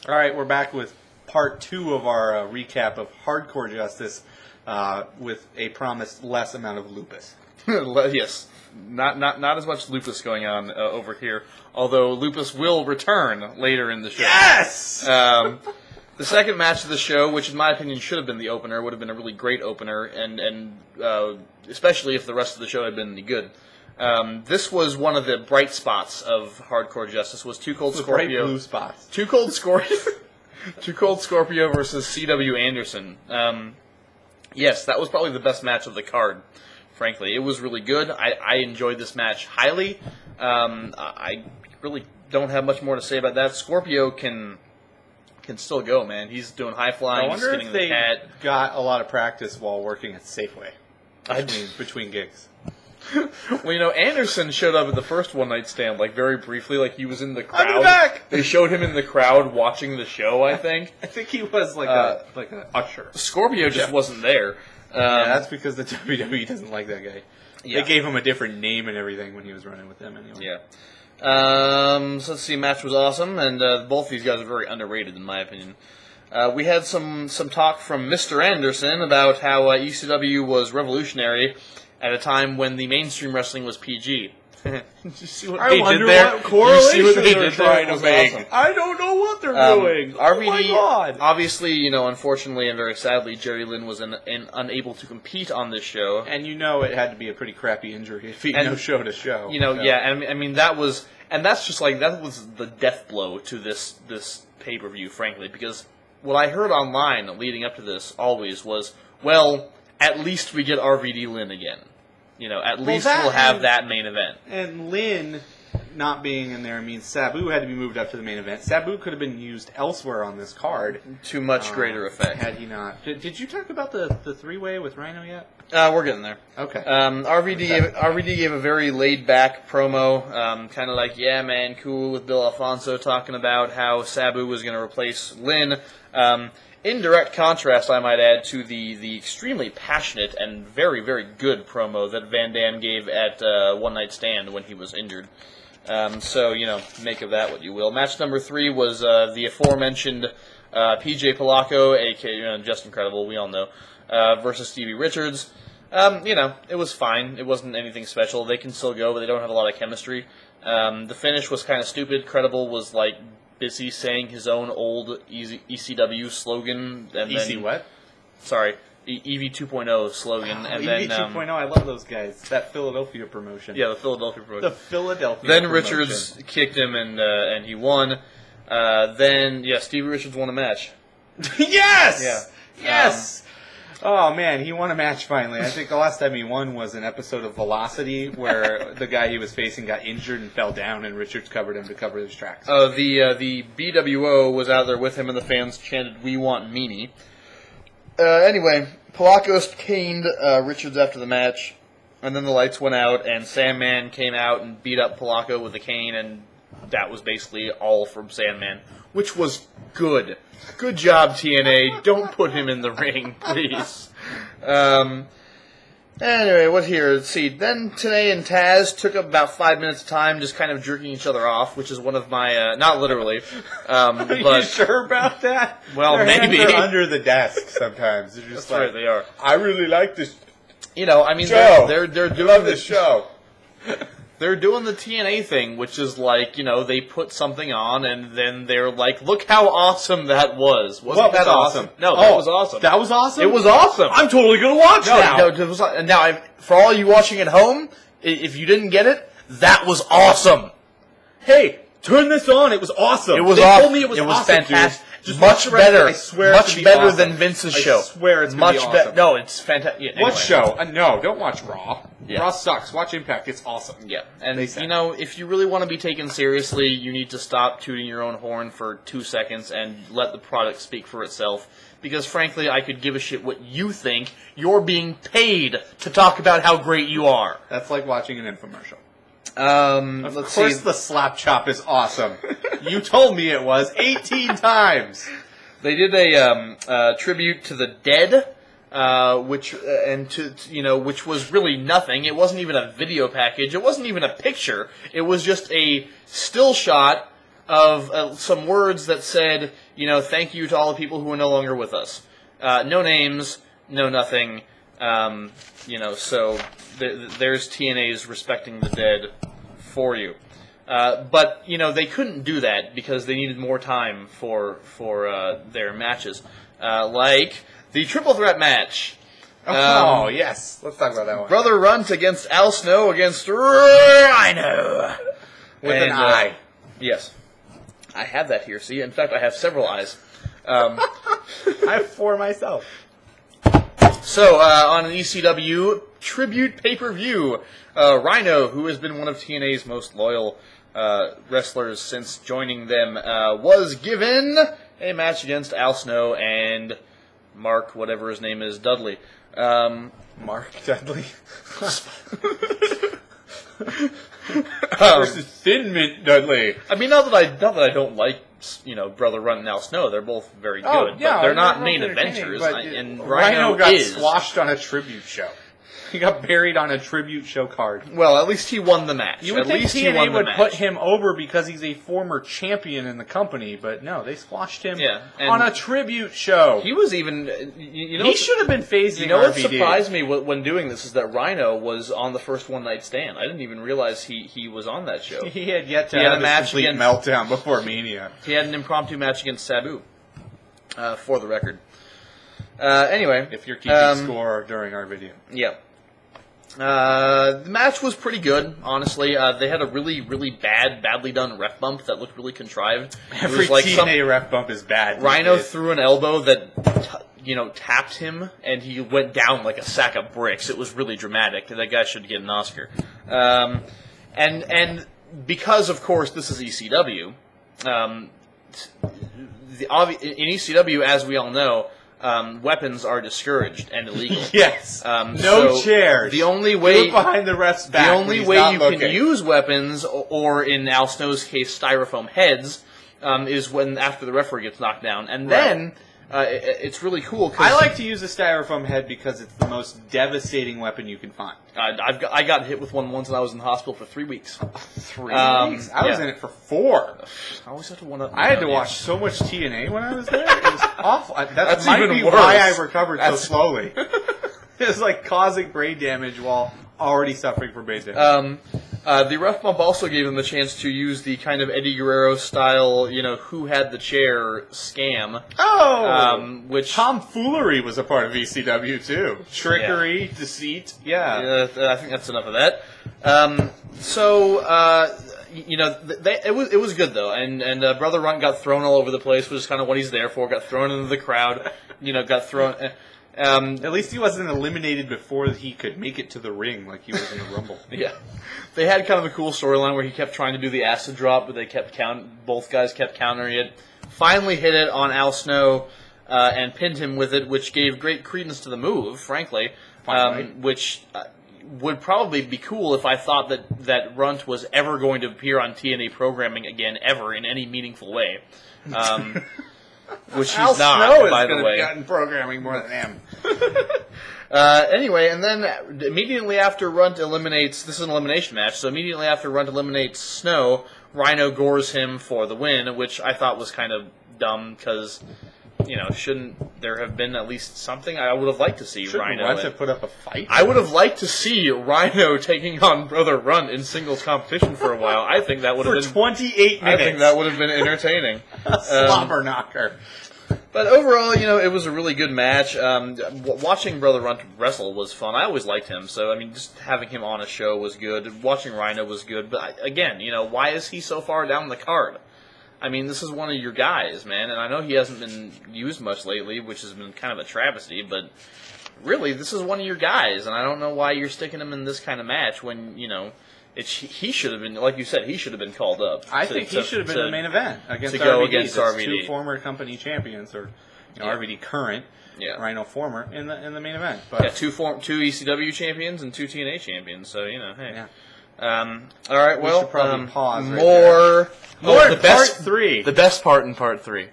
All right, we're back with part 2 of our recap of Hardcore Justice with a promised less amount of lupus. Yes, not as much lupus going on over here, although lupus will return later in the show. Yes! The second match of the show, which in my opinion should have been the opener, would have been a really great opener, and especially if the rest of the show had been any good. This was one of the bright spots of Hardcore Justice. Was Too Cold Scorpio? Bright blue spots. Too Cold Scorpio. Too Cold Scorpio versus C.W. Anderson. Yes, that was probably the best match of the card. Frankly, it was really good. I enjoyed this match highly. I really don't have much more to say about that. Scorpio can still go, man. He's doing high flying. I wonder he's if the they cat. got a lot of practice while working at Safeway between gigs. Well, Anderson showed up at the first One Night Stand, like, very briefly, like he was in the crowd. I'm back! They showed him in the crowd watching the show, I think. I think he was like an usher. Scorpio just wasn't there. Yeah, that's because the WWE doesn't like that guy. Yeah. They gave him a different name and everything when he was running with them anyway. Yeah. So let's see, match was awesome, and both these guys are very underrated, in my opinion. We had some talk from Mr. Anderson about how ECW was revolutionary at a time when the mainstream wrestling was PG. Did you see what they did there? What correlation you see what they did trying there? to make? Awesome. I don't know what they're doing. RVD, oh my God. Obviously, unfortunately and very sadly, Jerry Lynn was unable to compete on this show. And it had to be a pretty crappy injury if he no show to show. Yeah, and I mean that was the death blow to this pay-per-view, frankly, because what I heard online leading up to this always was, well, at least we get RVD Lynn again. At least we'll have that main event. And Lynn not being in there means Sabu had to be moved up to the main event. Sabu could have been used elsewhere on this card. To much greater effect. Had he not. Did you talk about the three-way with Rhino yet? We're getting there. Okay. RVD gave a very laid-back promo, kind of like, yeah, man, cool, with Bill Alfonso talking about how Sabu was going to replace Lynn. In direct contrast, I might add, to the extremely passionate and very, very good promo that Van Dam gave at One Night Stand when he was injured. So, make of that what you will. Match number 3 was the aforementioned PJ Polacco, a.k.a. Just Incredible, we all know, versus Stevie Richards. It was fine. It wasn't anything special. They can still go, but they don't have a lot of chemistry. The finish was kind of stupid. Credible was, busy saying his own old ECW slogan. And then, what? Sorry, EV 2.0 slogan. And EV 2.0, I love those guys. That Philadelphia promotion. Yeah, the Philadelphia promotion. The Philadelphia Then promotion. Richards kicked him, and he won. Stevie Richards won a match. Yes! Yeah. Yes! Oh, man, he won a match finally. I think the last time he won was an episode of Velocity where the guy he was facing got injured and fell down, and Richards covered him to cover his tracks. Oh, the BWO was out there with him, and the fans chanted, "We want Meanie." Anyway, Polacco caned Richards after the match, and then the lights went out, and Sandman came out and beat up Polacco with a cane, and that was basically all from Sandman, which was good. Good job, TNA. Don't put him in the ring, please. Anyway, what here? Let's see. Then TNA and Taz took up about 5 minutes of time just kind of jerking each other off, which is one of my, not literally. Are you sure about that? Well, Their maybe. Hands are under the desk sometimes. They're just That's right, they are. I really like this show. They're doing love this show. They're doing the TNA thing, which is like, they put something on, and then they're like, look how awesome that was. Wasn't that awesome? No, that was awesome. That was awesome? It was awesome. I'm totally going to watch now. Now, for all you watching at home, if you didn't get it, that was awesome. Hey, turn this on. It was awesome. It was they awesome. told me it was awesome, fantastic. Just much better. I swear much better awesome. than Vince's show. I swear it's going to be awesome. No, it's fantastic. Yeah, anyway. What show? No, don't watch Raw. Yeah. Raw sucks. Watch Impact. It's awesome. Yeah, and if you really want to be taken seriously, you need to stop tooting your own horn for 2 seconds and let the product speak for itself. Because frankly, I could give a shit what you think. You're being paid to talk about how great you are. That's like watching an infomercial. Of course the slap chop is awesome. You told me it was 18 times. They did a tribute to the dead, which was really nothing. It wasn't even a video package. It wasn't even a picture. It was just a still shot of some words that said, thank you to all the people who are no longer with us. No names, no nothing. So there's TNA's respecting the dead for you. But they couldn't do that because they needed more time for their matches, like the triple threat match. Yes, let's talk about that one. Brother Runt against Al Snow against Rhino with an eye. Yes, I have that here. See, in fact, I have several eyes. I have 4 myself. So, on an ECW tribute pay-per-view, Rhino, who has been one of TNA's most loyal wrestlers since joining them, was given a match against Al Snow and Mark, whatever his name is, Dudley. Mark Dudley. Versus Thin Mint Dudley. I mean, not that I don't like Brother Runt and Al Snow. They're both very good, but they're not main eventers. And Rhino got squashed on a tribute show. He got buried on a tribute show card. Well, at least he won the match. You would think TNA would put him over because he's a former champion in the company, but no, they squashed him on a tribute show. He was even, he should have been phasing. What surprised me when doing this is that Rhino was on the first One Night Stand. I didn't even realize he was on that show. He had yet to have a match complete meltdown before Mania. He had an impromptu match against Sabu, for the record. Anyway, if you're keeping score during our video, yeah. The match was pretty good, honestly. They had a really, really badly done ref bump that looked really contrived. Every TNA ref bump is bad. Rhino threw an elbow that, tapped him, and he went down like a sack of bricks. It was really dramatic. That guy should get an Oscar. And because, of course, this is ECW, in ECW, as we all know, weapons are discouraged and illegal. Yes. No chairs. The only way behind the ref's back. The only way you can use weapons, or in Al Snow's case, styrofoam heads, is when after the referee gets knocked down, and then it's really cool. I like to use a styrofoam head because it's the most devastating weapon you can find. I got hit with one once, and I was in the hospital for 3 weeks. 3 weeks? I was in it for 4. I always have to one up. I had to watch so much TNA when I was there. It was awful. That might be why I recovered so slowly. It was like causing brain damage while already suffering from brain damage. The ref bump also gave him the chance to use the kind of Eddie Guerrero style, who had the chair scam. Oh! Which tomfoolery was a part of ECW too. Trickery, deceit. Yeah. I think that's enough of that. It was good though, and Brother Runt got thrown all over the place, which is kind of what he's there for. Got thrown into the crowd, got thrown. At least he wasn't eliminated before he could make it to the ring like he was in the Rumble. Yeah. They had kind of a cool storyline where he kept trying to do the acid drop, but both guys kept countering it. Finally hit it on Al Snow and pinned him with it, which gave great credence to the move, frankly. Which would probably be cool if I thought that Runt was ever going to appear on TNA programming again, ever, in any meaningful way. Which he's not, by the way. Have gotten programming more than him. Anyway, and then immediately after Runt eliminates, this is an elimination match, so immediately after Runt eliminates Snow, Rhino gores him for the win, which I thought was kind of dumb, because, shouldn't there have been at least something? I would have liked to see Rhino. Runt have put up a fight? I would have liked to see Rhino taking on Brother Runt in singles competition for a while. I think that would have been... For 28 minutes. I think that would have been entertaining. A slobber knocker. But overall, it was a really good match. Watching Brother Runt wrestle was fun. I always liked him, so, just having him on a show was good. Watching Rhino was good. But, again, why is he so far down the card? This is one of your guys, man, and I know he hasn't been used much lately, which has been kind of a travesty, but really, this is one of your guys, and I don't know why you're sticking him in this kind of match when, he should have been, like you said, he should have been called up. I think he should have been the main event against RVD. Go against RVD. 2 former company champions, or RVD current, Rhino former, in the main event. But 2 ECW champions and 2 TNA champions, so, hey. Yeah. All right, well, we should probably pause more the best part 3. The best part in part 3.